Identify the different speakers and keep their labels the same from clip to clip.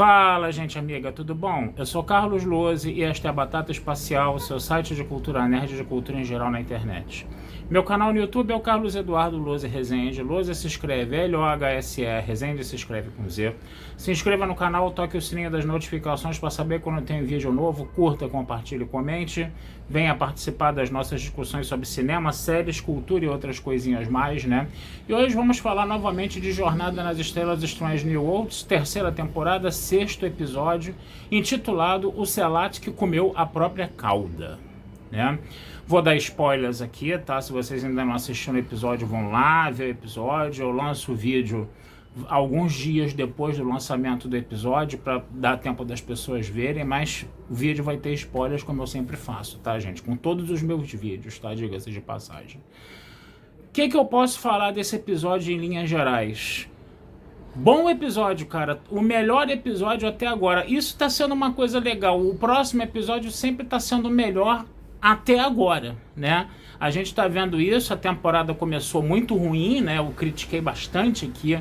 Speaker 1: Fala, gente amiga, tudo bom? Eu sou Carlos Lose e esta é a Batata Espacial, seu site de cultura nerd e de cultura em geral na internet. Meu canal no YouTube é o Carlos Eduardo Lose Rezende. Lose se escreve L-O-H-S-E, Rezende se escreve com Z. Se inscreva no canal, toque o sininho das notificações para saber quando tem vídeo novo. Curta, compartilhe e comente. Venha participar das nossas discussões sobre cinema, séries, cultura e outras coisinhas mais, né? E hoje vamos falar novamente de Jornada nas Estrelas Strange New Worlds, terceira temporada, sexto episódio, intitulado O Selate que Comeu a Própria Cauda, né? Vou dar spoilers aqui, tá? Se vocês ainda não assistiram o episódio, vão lá ver o episódio. Eu lanço o vídeo alguns dias depois do lançamento do episódio para dar tempo das pessoas verem, mas o vídeo vai ter spoilers como eu sempre faço, tá, gente? Com todos os meus vídeos, tá? Diga-se de passagem. O que eu posso falar desse episódio em linhas gerais? Bom episódio, cara. O melhor episódio até agora. Isso tá sendo uma coisa legal. O próximo episódio sempre tá sendo melhor até agora, né? A gente tá vendo isso, a temporada começou muito ruim, né? Eu critiquei bastante aqui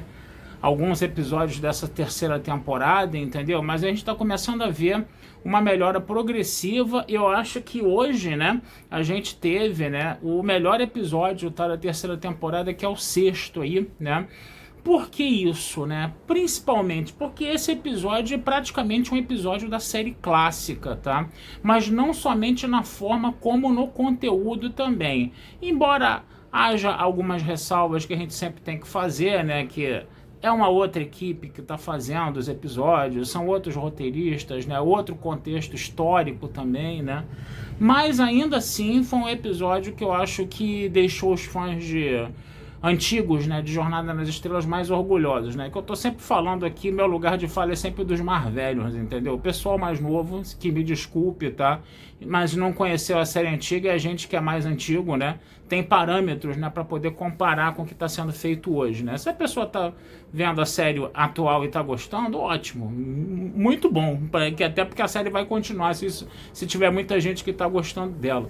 Speaker 1: alguns episódios dessa terceira temporada, entendeu? Mas a gente tá começando a ver uma melhora progressiva. Eu acho que hoje, né, a gente teve, né, o melhor episódio, tá, da terceira temporada, que é o sexto aí, né? Por que isso, né? Principalmente porque esse episódio é praticamente um episódio da série clássica, tá? Mas não somente na forma, como no conteúdo também. Embora haja algumas ressalvas que a gente sempre tem que fazer, né? Que é uma outra equipe que está fazendo os episódios, são outros roteiristas, né? Outro contexto histórico também, né? Mas ainda assim foi um episódio que eu acho que deixou os fãs antigos, né, de Jornada nas Estrelas mais orgulhosos, né, que eu tô sempre falando aqui, meu lugar de fala é sempre dos mais velhos, entendeu? O pessoal mais novo, que me desculpe, tá, mas não conheceu a série antiga, e a gente que é mais antigo, né, tem parâmetros, né, para poder comparar com o que está sendo feito hoje, né. Se a pessoa tá vendo a série atual e tá gostando, ótimo, muito bom, até porque a série vai continuar se tiver muita gente que tá gostando dela.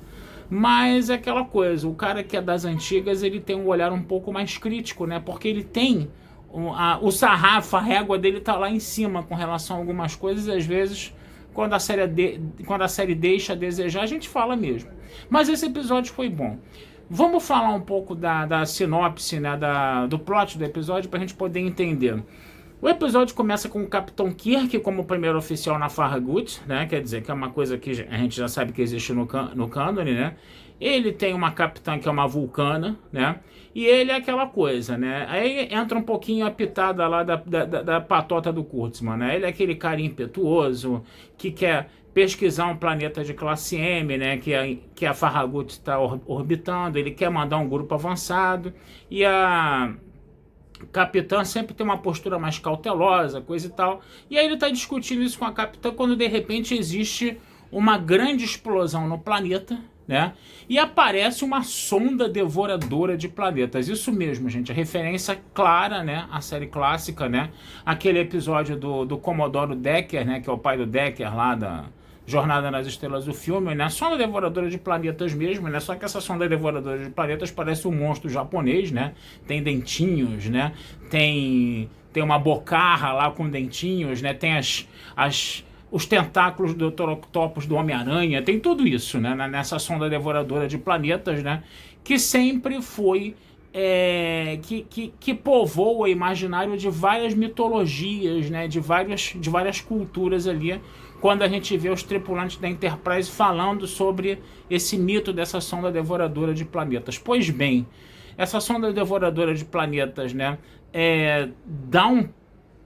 Speaker 1: Mas é aquela coisa, o cara que é das antigas, ele tem um olhar um pouco mais crítico, né? Porque ele tem o sarrafo, a régua dele tá lá em cima com relação a algumas coisas, e às vezes, quando a série deixa a desejar, a gente fala mesmo. Mas esse episódio foi bom. Vamos falar um pouco da sinopse, né? Do plot do episódio, pra gente poder entender. O episódio começa com o Capitão Kirk como primeiro oficial na Farragut, né? Quer dizer, que é uma coisa que a gente já sabe que existe no cânone, né? Ele tem uma capitã que é uma vulcana, né? E ele é aquela coisa, né? Aí entra um pouquinho a pitada lá da patota do Kurtzman, né? Ele é aquele cara impetuoso que quer pesquisar um planeta de classe M, né? Que a Farragut está orbitando. Ele quer mandar um grupo avançado e a capitã sempre tem uma postura mais cautelosa, coisa e tal. E aí ele está discutindo isso com a capitã quando de repente existe uma grande explosão no planeta, né? E aparece uma sonda devoradora de planetas. Isso mesmo, gente. A referência clara, né? A série clássica, né? Aquele episódio do Comodoro Decker, né? Que é o pai do Decker lá da Jornada nas Estrelas do filme, né? Sonda devoradora de planetas mesmo, né? Só que essa sonda devoradora de planetas parece um monstro japonês, né? Tem dentinhos, né? Tem uma bocarra lá com dentinhos, né? Tem os tentáculos do Dr. Octopus do Homem-Aranha, tem tudo isso, né? Nessa sonda devoradora de planetas, né? Que sempre foi que povoa o imaginário de várias mitologias, né? De várias culturas ali, quando a gente vê os tripulantes da Enterprise falando sobre esse mito dessa sonda devoradora de planetas. Pois bem, essa sonda devoradora de planetas, né, dá um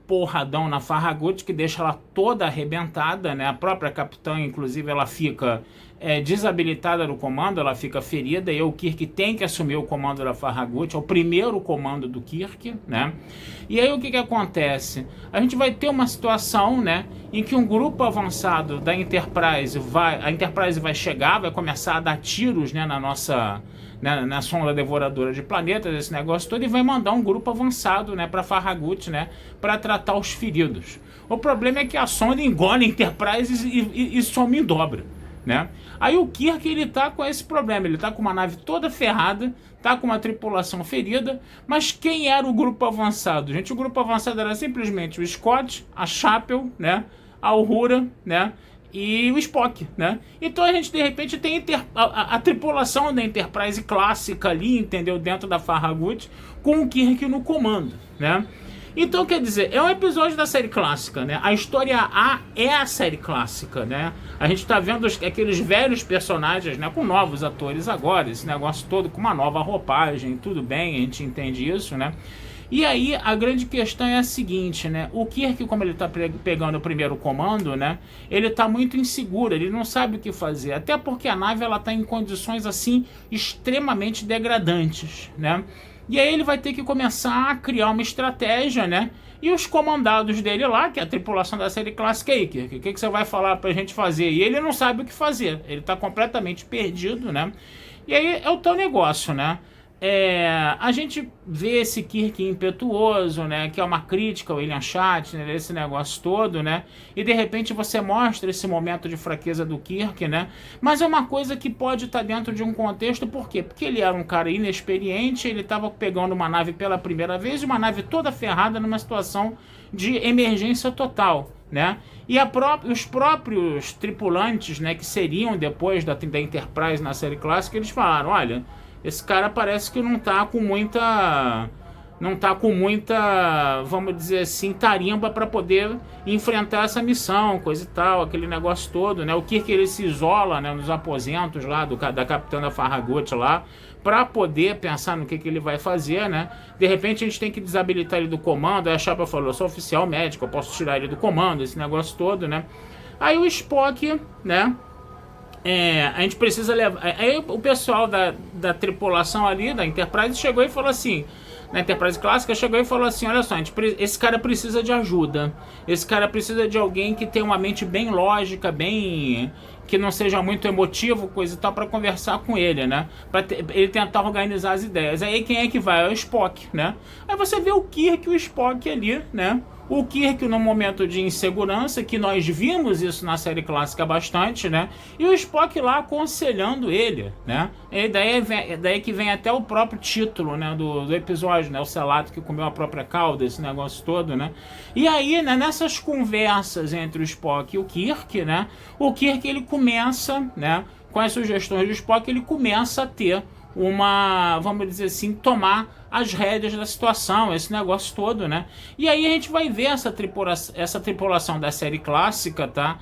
Speaker 1: porradão na Farragut que deixa ela toda arrebentada, né? A própria capitã, inclusive, ela fica desabilitada do comando, ela fica ferida, e o Kirk tem que assumir o comando da Farragut, é o primeiro comando do Kirk, né? E aí o que acontece? A gente vai ter uma situação, né, em que um grupo avançado da Enterprise vai chegar, vai começar a dar tiros, né, na sonda devoradora de planetas, esse negócio todo, e vai mandar um grupo avançado, né, para Farragut, né, para tratar os feridos. O problema é que a sonda engole a Enterprise e some em dobra, né? Aí o Kirk, ele tá com esse problema, ele tá com uma nave toda ferrada, tá com uma tripulação ferida, mas quem era o grupo avançado? Gente, o grupo avançado era simplesmente o Scott, a Chapel, né? A Uhura, né? E o Spock, né? Então a gente de repente tem a tripulação da Enterprise clássica ali, entendeu? Dentro da Farragut, com o Kirk no comando, né? Então, quer dizer, é um episódio da série clássica, né? A história A é a série clássica, né? A gente tá vendo aqueles velhos personagens, né? Com novos atores agora, esse negócio todo com uma nova roupagem, tudo bem, a gente entende isso, né? E aí, a grande questão é a seguinte, né? O Kirk, como ele tá pegando o primeiro comando, né? Ele tá muito inseguro, ele não sabe o que fazer. Até porque a nave, ela tá em condições, assim, extremamente degradantes, né? E aí ele vai ter que começar a criar uma estratégia, né? E os comandados dele lá, que é a tripulação da série clássica aí, Kirk, o que você vai falar pra gente fazer? E ele não sabe o que fazer, ele tá completamente perdido, né? E aí é o teu negócio, né? A gente vê esse Kirk impetuoso, né, que é uma crítica ao William Shatner, esse negócio todo, né, e de repente você mostra esse momento de fraqueza do Kirk, né, mas é uma coisa que pode estar dentro de um contexto, por quê? Porque ele era um cara inexperiente, ele estava pegando uma nave pela primeira vez, uma nave toda ferrada numa situação de emergência total, né, e os próprios tripulantes, né, que seriam depois da Enterprise na série clássica, eles falaram, olha, esse cara parece que não tá com muita, vamos dizer assim, tarimba para poder enfrentar essa missão, coisa e tal, aquele negócio todo, né? O Kirk, ele se isola, né, nos aposentos lá da capitã da Farragut lá, para poder pensar no que ele vai fazer, né? De repente a gente tem que desabilitar ele do comando. Aí a Chapa falou, eu sou oficial médico, eu posso tirar ele do comando, esse negócio todo, né? Aí o Spock, né? A gente precisa levar. Aí o pessoal da tripulação ali, da Enterprise, chegou e falou assim. Na Enterprise clássica, chegou e falou assim: olha só, esse cara precisa de ajuda. Esse cara precisa de alguém que tenha uma mente bem lógica, bem. Que não seja muito emotivo, coisa e tal, para conversar com ele, né? Pra ele tentar organizar as ideias. Aí quem é que vai? É o Spock, né? Aí você vê o Kirk e o Spock ali, né? O Kirk num momento de insegurança, que nós vimos isso na série clássica bastante, né? E o Spock lá aconselhando ele, né? E daí que vem até o próprio título, né, do episódio, né? O Selato que comeu a própria cauda, esse negócio todo, né? E aí, né, nessas conversas entre o Spock e o Kirk, né? O Kirk, ele começa, né? Com as sugestões do Spock, ele começa a ter vamos dizer assim, tomar as rédeas da situação, esse negócio todo, né? E aí a gente vai ver essa tripulação da série clássica, tá?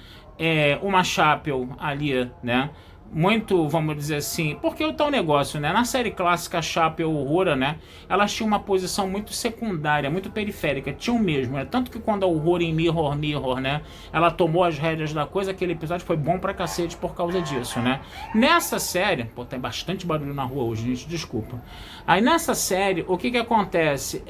Speaker 1: Uma Chapel ali, né? Muito, vamos dizer assim, porque o tal negócio, né? Na série clássica, a Chapel e a Uhura, né? Elas tinham uma posição muito secundária, muito periférica, tinham mesmo, né? Tanto que quando a Uhura em Mirror, né? Ela tomou as rédeas da coisa, aquele episódio foi bom pra cacete por causa disso, né? Nessa série, pô, tem bastante barulho na rua hoje, gente, desculpa. Aí nessa série, o que acontece?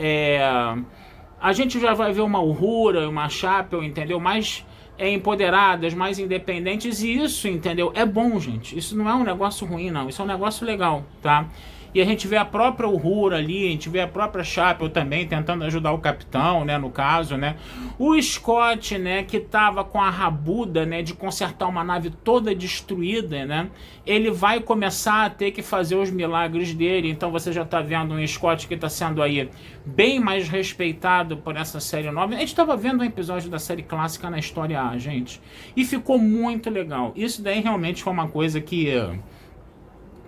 Speaker 1: A gente já vai ver uma Uhura, uma Chapel, entendeu? Mais empoderadas, mais independentes, e isso, entendeu? É bom, gente. Isso não é um negócio ruim, não. Isso é um negócio legal, tá? E a gente vê a própria Uhura ali, a gente vê a própria Chapel também tentando ajudar o capitão, né, no caso, né? O Scott, né, que tava com a rabuda, né, de consertar uma nave toda destruída, né? Ele vai começar a ter que fazer os milagres dele. Então você já tá vendo um Scott que tá sendo aí bem mais respeitado por essa série nova. A gente tava vendo um episódio da série clássica na História A, gente, e ficou muito legal. Isso daí realmente foi uma coisa que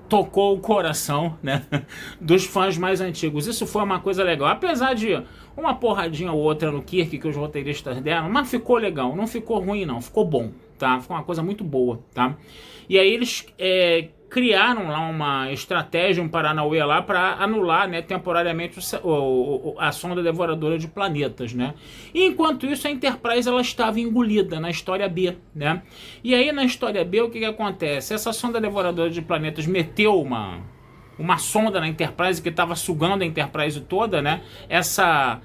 Speaker 1: tocou o coração, né, dos fãs mais antigos. Isso foi uma coisa legal, apesar de uma porradinha ou outra no Kirk que os roteiristas deram, mas ficou legal, não ficou ruim não, ficou bom, tá? Ficou uma coisa muito boa, tá? E aí eles criaram lá uma estratégia, um Paranauê lá, para anular, né, temporariamente a sonda devoradora de planetas, né? E enquanto isso, a Enterprise, ela estava engolida na história B, né? E aí na história B, o que acontece? Essa sonda devoradora de planetas meteu uma sonda na Enterprise que estava sugando a Enterprise toda, né? Essa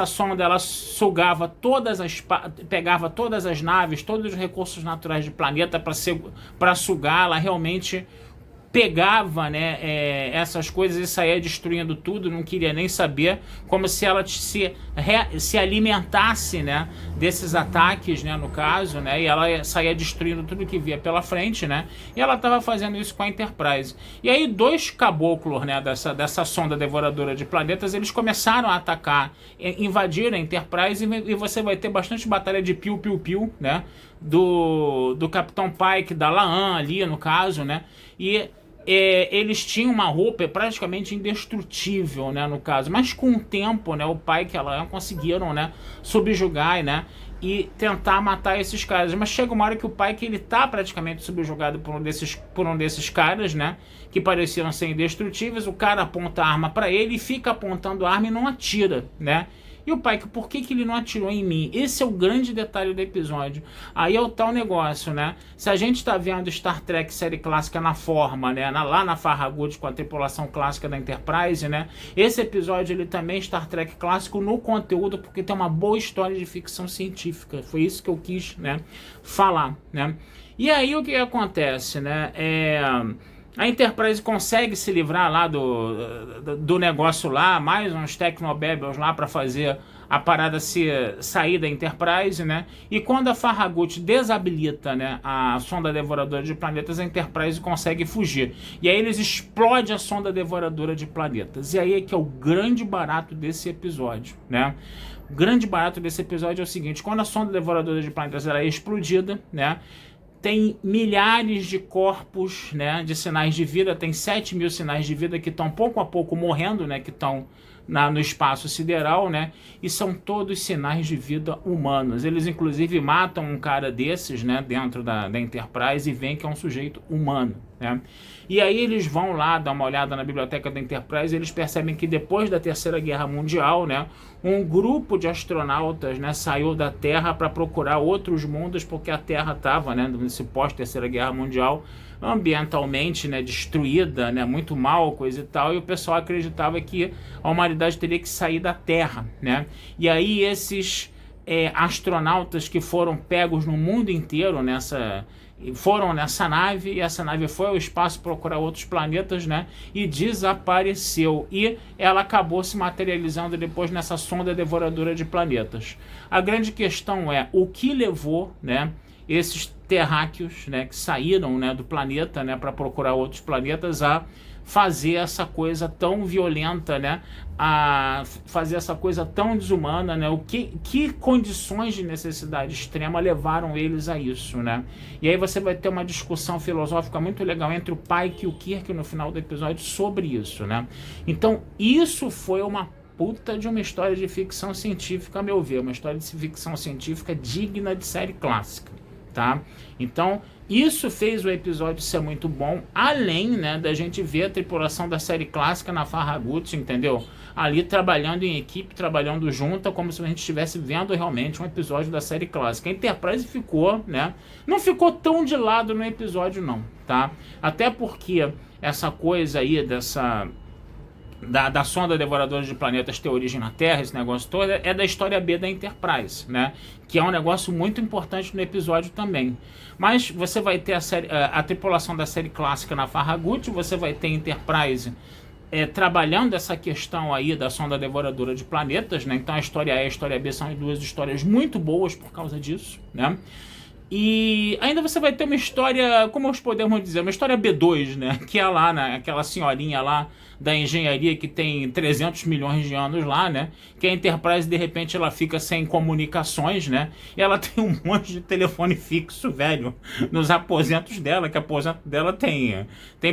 Speaker 1: sonda, ela sugava pegava todas as naves, todos os recursos naturais do planeta para sugar. Ela realmente pegava, né, essas coisas e saía destruindo tudo, não queria nem saber, como se ela se alimentasse, né, desses ataques, né, no caso, né, e ela saía destruindo tudo que via pela frente, né, e ela estava fazendo isso com a Enterprise. E aí 2 caboclos, né, dessa sonda devoradora de planetas, eles começaram a atacar, invadir a Enterprise, e você vai ter bastante batalha de piu-piu-piu, né, do Capitão Pike, da La'an ali, no caso, né, e eles tinham uma roupa praticamente indestrutível, né, no caso, mas com o tempo, né, o Pike e a La'an conseguiram, né, subjugar, né, e tentar matar esses caras, mas chega uma hora que o Pike, ele tá praticamente subjugado por um desses caras, né, que pareciam ser indestrutíveis. O cara aponta a arma para ele e fica apontando a arma e não atira, né. E o Pike, por que ele não atirou em mim? Esse é o grande detalhe do episódio. Aí é o tal negócio, né? Se a gente está vendo Star Trek série clássica na forma, né? Lá na Farragut com a tripulação clássica da Enterprise, né? Esse episódio, ele também é Star Trek clássico no conteúdo, porque tem uma boa história de ficção científica. Foi isso que eu quis, né, falar, né? E aí o que acontece, né? A Enterprise consegue se livrar lá do negócio lá, mais uns Tecnobabbles lá para fazer a parada sair da Enterprise, né? E quando a Farragut desabilita, né, a sonda devoradora de planetas, a Enterprise consegue fugir. E aí eles explodem a sonda devoradora de planetas. E aí é que é o grande barato desse episódio, né? O grande barato desse episódio é o seguinte: quando a sonda devoradora de planetas ela é explodida, né, tem milhares de corpos, né, de sinais de vida, tem 7.000 sinais de vida que estão pouco a pouco morrendo, né, que estão no espaço sideral, né, e são todos sinais de vida humanos. Eles inclusive matam um cara desses, né, dentro da Enterprise, e veem que é um sujeito humano, né. E aí eles vão lá dar uma olhada na biblioteca da Enterprise e eles percebem que depois da Terceira Guerra Mundial, né, um grupo de astronautas, né, saiu da Terra para procurar outros mundos, porque a Terra estava, né, nesse pós-Terceira Guerra Mundial, ambientalmente, né, destruída, né, muito mal, coisa e tal, e o pessoal acreditava que a humanidade teria que sair da Terra, né? E aí esses astronautas que foram pegos no mundo inteiro foram nessa nave, e essa nave foi ao espaço procurar outros planetas, né, e desapareceu, e ela acabou se materializando depois nessa sonda devoradora de planetas. A grande questão é o que levou, né, esses terráqueos, né, que saíram, né, do planeta, né, para procurar outros planetas, a fazer essa coisa tão violenta, né, a fazer essa coisa tão desumana, né, que condições de necessidade extrema levaram eles a isso, né. E aí você vai ter uma discussão filosófica muito legal entre o Pike e o Kirk no final do episódio sobre isso, né. Então isso foi uma puta de uma história de ficção científica, a meu ver, uma história de ficção científica digna de série clássica, tá? Então isso fez o episódio ser muito bom, além, né, da gente ver a tripulação da série clássica na Farragut, entendeu? Ali trabalhando em equipe, trabalhando junta, como se a gente estivesse vendo realmente um episódio da série clássica. A Enterprise ficou, né, não ficou tão de lado no episódio não, tá? Até porque essa coisa aí da sonda devoradora de planetas ter origem na Terra, esse negócio todo, é da história B da Enterprise, né? Que é um negócio muito importante no episódio também. Mas você vai ter a tripulação da série clássica na Farragut, você vai ter Enterprise trabalhando essa questão aí da sonda devoradora de planetas, né? Então a história A e a história B são duas histórias muito boas por causa disso, né? E ainda você vai ter uma história, como nós podemos dizer, uma história B2, né? Que é lá, né, aquela senhorinha lá da engenharia que tem 300 milhões de anos lá, né? Que a Enterprise, de repente, ela fica sem comunicações, né? E ela tem um monte de telefone fixo, velho, nos aposentos dela, que aposento dela tem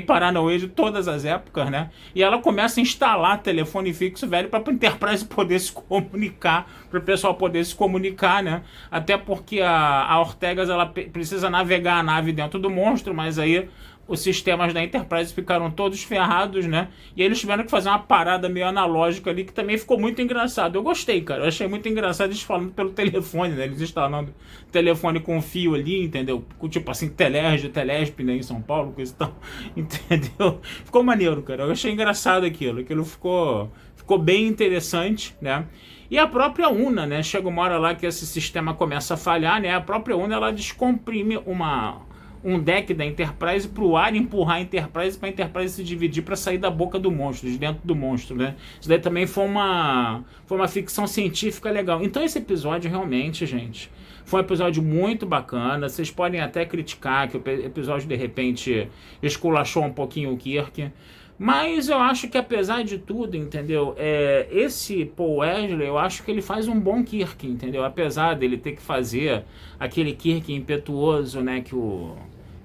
Speaker 1: Paranauê de todas as épocas, né? E ela começa a instalar telefone fixo, velho, para a Enterprise poder se comunicar, para o pessoal poder se comunicar, né? Até porque a Ortegas, ela precisa navegar a nave dentro do monstro, mas aí os sistemas da Enterprise ficaram todos ferrados, né? E eles tiveram que fazer uma parada meio analógica ali, que também ficou muito engraçado. Eu gostei, cara. Eu achei muito engraçado eles falando pelo telefone, né? Eles instalando telefone com fio ali, entendeu? Tipo assim, Telesp, né? Em São Paulo, coisa e tal. Entendeu? Ficou maneiro, cara. Eu achei engraçado aquilo. Aquilo ficou bem interessante, né? E a própria UNA, né? Chega uma hora lá que esse sistema começa a falhar, né? A própria UNA, ela descomprime um deck da Enterprise pro ar, empurrar a Enterprise pra Enterprise se dividir pra sair da boca do monstro, de dentro do monstro, né? Isso daí também foi uma ficção científica legal. Então esse episódio realmente, gente, foi um episódio muito bacana. Vocês podem até criticar que o episódio de repente esculachou um pouquinho o Kirk, mas eu acho que apesar de tudo, entendeu? Esse Paul Wesley, eu acho que ele faz um bom Kirk, entendeu? Apesar dele ter que fazer aquele Kirk impetuoso, né? Que o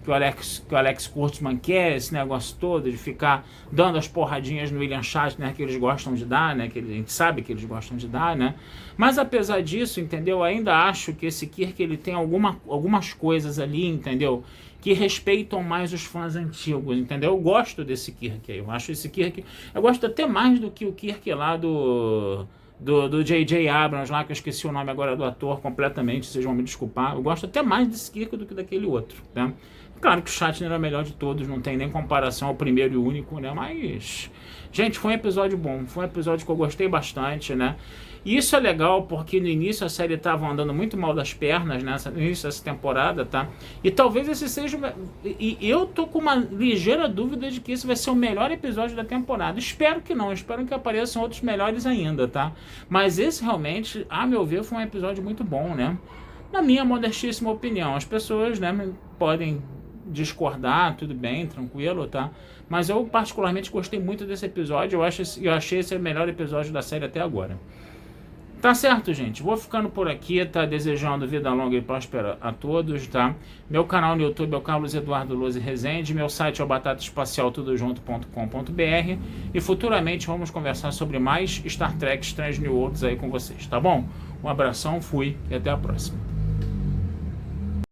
Speaker 1: Alex Kurtzman quer, esse negócio todo de ficar dando as porradinhas no William Shatner, né, que eles gostam de dar, né, que a gente sabe que eles gostam de dar, né, mas apesar disso, entendeu, ainda acho que esse Kirk, ele tem algumas coisas ali, entendeu, que respeitam mais os fãs antigos, entendeu, eu gosto desse Kirk aí, eu acho esse Kirk, eu gosto até mais do que o Kirk lá do J.J. Abrams lá, que eu esqueci o nome agora do ator completamente, vocês vão me desculpar, eu gosto até mais desse Kirk do que daquele outro, né. Claro que o Shatner era o melhor de todos, não tem nem comparação ao primeiro e único, né? Mas, gente, foi um episódio bom, foi um episódio que eu gostei bastante, né? E isso é legal porque no início a série estava andando muito mal das pernas, né? No início dessa temporada, tá? E talvez esse seja... E eu tô com uma ligeira dúvida de que esse vai ser o melhor episódio da temporada. Espero que não, espero que apareçam outros melhores ainda, tá? Mas esse realmente, a meu ver, foi um episódio muito bom, né? Na minha modestíssima opinião. As pessoas, né, podem discordar, tudo bem, tranquilo, tá? Mas eu particularmente gostei muito desse episódio, eu achei esse o melhor episódio da série até agora. Tá certo, gente? Vou ficando por aqui, tá? Desejando vida longa e próspera a todos, tá? Meu canal no YouTube é o Carlos Eduardo Lose Rezende, meu site é o batataspacialtudojunto.com.br e futuramente vamos conversar sobre mais Star Trek Strange New Worlds aí com vocês, tá bom? Um abração, fui e até a próxima.